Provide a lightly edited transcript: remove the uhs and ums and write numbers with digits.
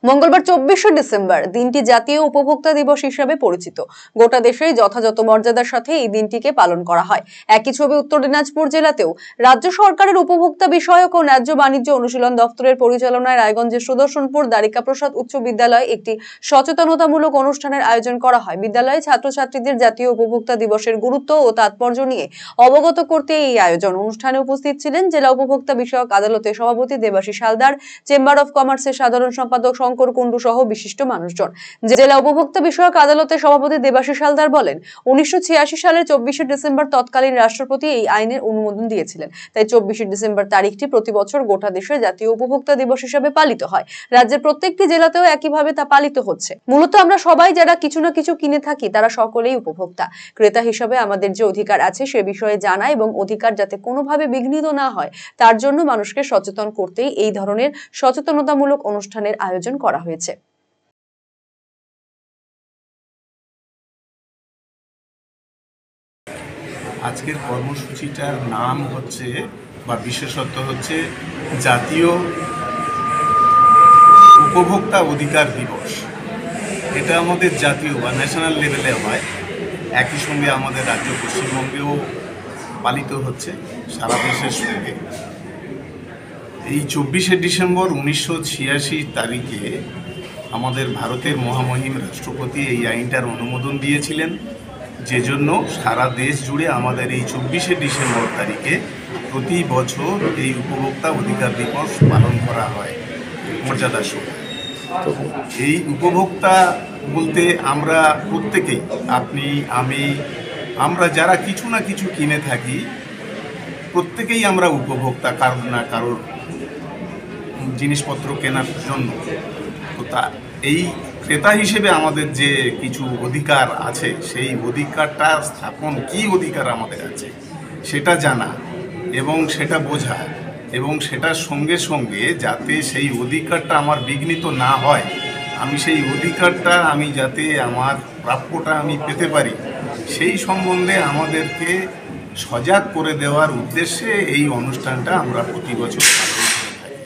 মঙ্গলবার 24শে ডিসেম্বর দিনটি জাতীয় উপভোক্তা দিবস হিসেবে পরিচিত। গোটা দেশেই যথাযথ মর্যাদার সাথে এই দিনটিকে পালন করা হয়। একই ছবি উত্তর দিনাজপুর জেলাতেও রাজ্য সরকারের উপভোক্তা বিষয়ক ও ন্যায্য বাণিজ্য অনুশীলন দপ্তরের পরিচালনায় রায়গঞ্জের সুদর্শনপুর দ্বারিকা প্রসাদ উচ্চ বিদ্যালয়ে একটি সচেতনতামূলক অনুষ্ঠানের আয়োজন করা হয়। বিদ্যালয়ে ছাত্রছাত্রীদের জাতীয় উপভোক্তা দিবসের গুরুত্ব ও তাৎপর্য নিয়ে অবগত করতে এই আয়োজন। অনুষ্ঠানে উপস্থিত ছিলেন জেলা উপভোক্তা বিষয়ক আদালতের সভাপতি দেবাশিস হালদার, চেম্বার অফ কমার্সের সাধারণ সম্পাদক শঙ্কর কুণ্ডু সহ বিশিষ্ট মানুষজন। জেলা উপভোক্তা বিষয়ক আদালতের সভাপতি দেবাশিস হালদার বলেন, 1986 সালের 24শে ডিসেম্বর তৎকালীন রাষ্ট্রপতি এই আইনের অনুমোদন দিয়েছিলেন। তাই 24শে ডিসেম্বর তারিখটি প্রতি বছর গোটা দেশে জাতীয় উপভোক্তা দিবস হিসেবে পালিত হয়। রাজ্যের প্রত্যেকটি জেলাতেও একইভাবে তা পালিত হচ্ছে। মূলত আমরা সবাই যারা কিছু না কিছু কিনে থাকি তারা সকলেই উপভোক্তা। ক্রেতা হিসেবে আমাদের যে অধিকার আছে সে বিষয়ে জানা এবং অধিকার যাতে কোনোভাবে বিঘ্নিত না হয় তার জন্য মানুষকে সচেতন করতেই এই ধরনের সচেতনতামূলক অনুষ্ঠানের আয়োজন করা হয়েছে। আজকের কর্মসূচিটার নাম হচ্ছে বা বিশেষত্ব হচ্ছে জাতীয় উপভোক্তা অধিকার দিবস। এটা আমাদের জাতীয় বা ন্যাশনাল লেভেলে হয়, একই সঙ্গে আমাদের রাজ্য পশ্চিমবঙ্গেও পালিত হচ্ছে সারা দেশের সঙ্গে। এই 24শে ডিসেম্বর 1986 তারিখে আমাদের ভারতের মহামহিম রাষ্ট্রপতি এই আইনটার অনুমোদন দিয়েছিলেন, যে জন্য সারা দেশ জুড়ে আমাদের এই 24শে ডিসেম্বর তারিখে প্রতি বছর এই উপভোক্তা অধিকার দিবস পালন করা হয় মর্যাদার সঙ্গে। এই উপভোক্তা বলতে আমরা প্রত্যেকেই, আপনি আমি, আমরা যারা কিছু না কিছু কিনে থাকি প্রত্যেকেই আমরা উপভোক্তা, কারোর না কারোর জিনিসপত্র কেনার জন্য। তো তা এই ক্রেতা হিসেবে আমাদের যে কিছু অধিকার আছে সেই অধিকারটা স্থাপন, কি অধিকার আমাদের আছে সেটা জানা এবং সেটা বোঝা, এবং সেটার সঙ্গে সঙ্গে যাতে সেই অধিকারটা আমার বিঘ্নিত না হয়, আমি সেই অধিকারটা আমি যাতে আমার প্রাপ্যটা আমি পেতে পারি, সেই সম্বন্ধে আমাদেরকে সজাগ করে দেওয়ার উদ্দেশ্যে এই অনুষ্ঠানটা আমরা প্রতি বছর পালন